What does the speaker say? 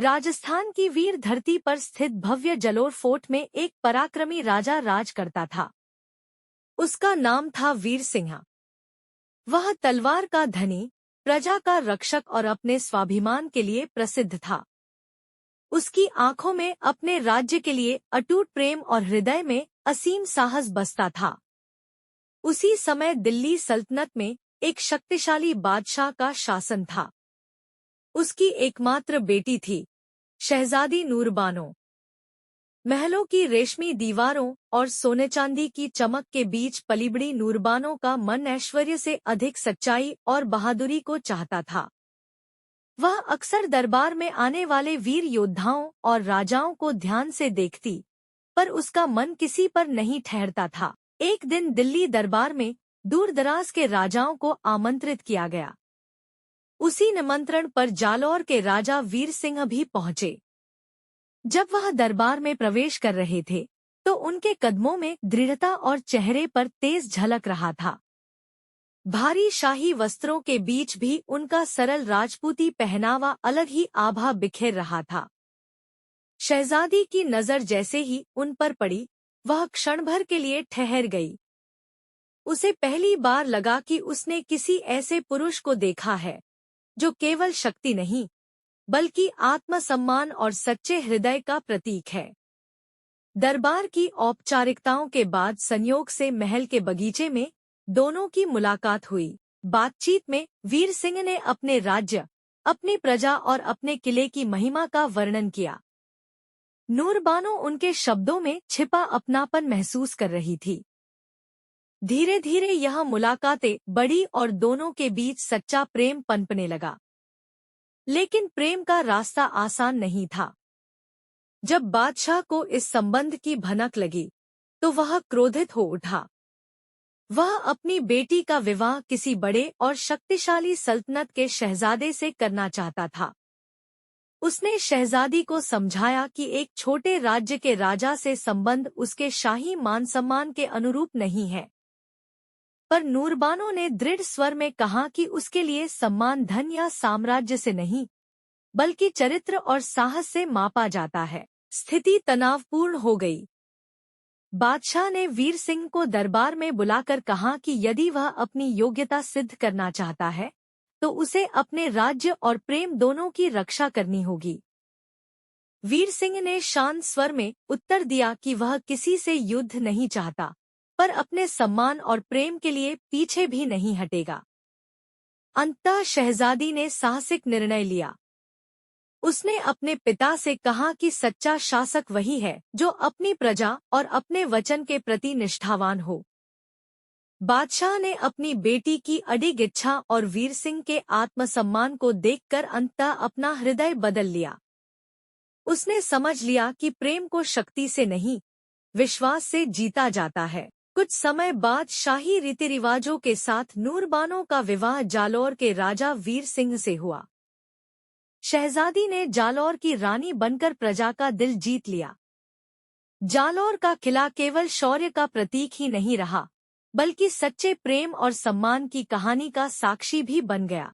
राजस्थान की वीर धरती पर स्थित भव्य जलोर फोर्ट में एक पराक्रमी राजा राज करता था। उसका नाम था वीर सिंह। वह तलवार का धनी, प्रजा का रक्षक और अपने स्वाभिमान के लिए प्रसिद्ध था। उसकी आंखों में अपने राज्य के लिए अटूट प्रेम और हृदय में असीम साहस बसता था। उसी समय दिल्ली सल्तनत में एक शक्तिशाली बादशाह का शासन था। उसकी एकमात्र बेटी थी, शहजादी नूरबानो। महलों की रेशमी दीवारों और सोने चांदी की चमक के बीच पलीबड़ी नूरबानो का मन ऐश्वर्य से अधिक सच्चाई और बहादुरी को चाहता था। वह अक्सर दरबार में आने वाले वीर योद्धाओं और राजाओं को ध्यान से देखती, पर उसका मन किसी पर नहीं ठहरता था। एक दिन दिल्ली दरबार में दूर-दराज के राजाओं को आमंत्रित किया गया। उसी निमंत्रण पर जालौर के राजा वीर सिंह भी पहुंचे। जब वह दरबार में प्रवेश कर रहे थे, तो उनके कदमों में दृढ़ता और चेहरे पर तेज झलक रहा था। भारी शाही वस्त्रों के बीच भी उनका सरल राजपूती पहनावा अलग ही आभा बिखेर रहा था। शहजादी की नजर जैसे ही उन पर पड़ी, वह क्षण भर के लिए ठहर गई। उसे पहली बार लगा कि उसने किसी ऐसे पुरुष को देखा है, जो केवल शक्ति नहीं, बल्कि आत्मसम्मान और सच्चे हृदय का प्रतीक है। दरबार की औपचारिकताओं के बाद संयोग से महल के बगीचे में दोनों की मुलाकात हुई। बातचीत में वीर सिंह ने अपने राज्य, अपनी प्रजा और अपने किले की महिमा का वर्णन किया। नूरबानो उनके शब्दों में छिपा अपनापन महसूस कर रही थी। धीरे धीरे यह मुलाकातें बढ़ी और दोनों के बीच सच्चा प्रेम पनपने लगा। लेकिन प्रेम का रास्ता आसान नहीं था। जब बादशाह को इस संबंध की भनक लगी, तो वह क्रोधित हो उठा। वह अपनी बेटी का विवाह किसी बड़े और शक्तिशाली सल्तनत के शहजादे से करना चाहता था। उसने शहजादी को समझाया कि एक छोटे राज्य के राजा से संबंध उसके शाही मान सम्मान के अनुरूप नहीं है। पर नूरबानो ने दृढ़ स्वर में कहा कि उसके लिए सम्मान धन या साम्राज्य से नहीं, बल्कि चरित्र और साहस से मापा जाता है। स्थिति तनावपूर्ण हो गई। बादशाह ने वीर सिंह को दरबार में बुलाकर कहा कि यदि वह अपनी योग्यता सिद्ध करना चाहता है, तो उसे अपने राज्य और प्रेम दोनों की रक्षा करनी होगी। वीर सिंह ने शांत स्वर में उत्तर दिया कि वह किसी से युद्ध नहीं चाहता, पर अपने सम्मान और प्रेम के लिए पीछे भी नहीं हटेगा। अंततः शहजादी ने साहसिक निर्णय लिया। उसने अपने पिता से कहा कि सच्चा शासक वही है जो अपनी प्रजा और अपने वचन के प्रति निष्ठावान हो। बादशाह ने अपनी बेटी की अडिग इच्छा और वीर सिंह के आत्मसम्मान को देखकर अंततः अपना हृदय बदल लिया। उसने समझ लिया कि प्रेम को शक्ति से नहीं, विश्वास से जीता जाता है। कुछ समय बाद शाही रीति रिवाजों के साथ नूरबानो का विवाह जालौर के राजा वीर सिंह से हुआ। शहजादी ने जालौर की रानी बनकर प्रजा का दिल जीत लिया। जालौर का किला केवल शौर्य का प्रतीक ही नहीं रहा, बल्कि सच्चे प्रेम और सम्मान की कहानी का साक्षी भी बन गया।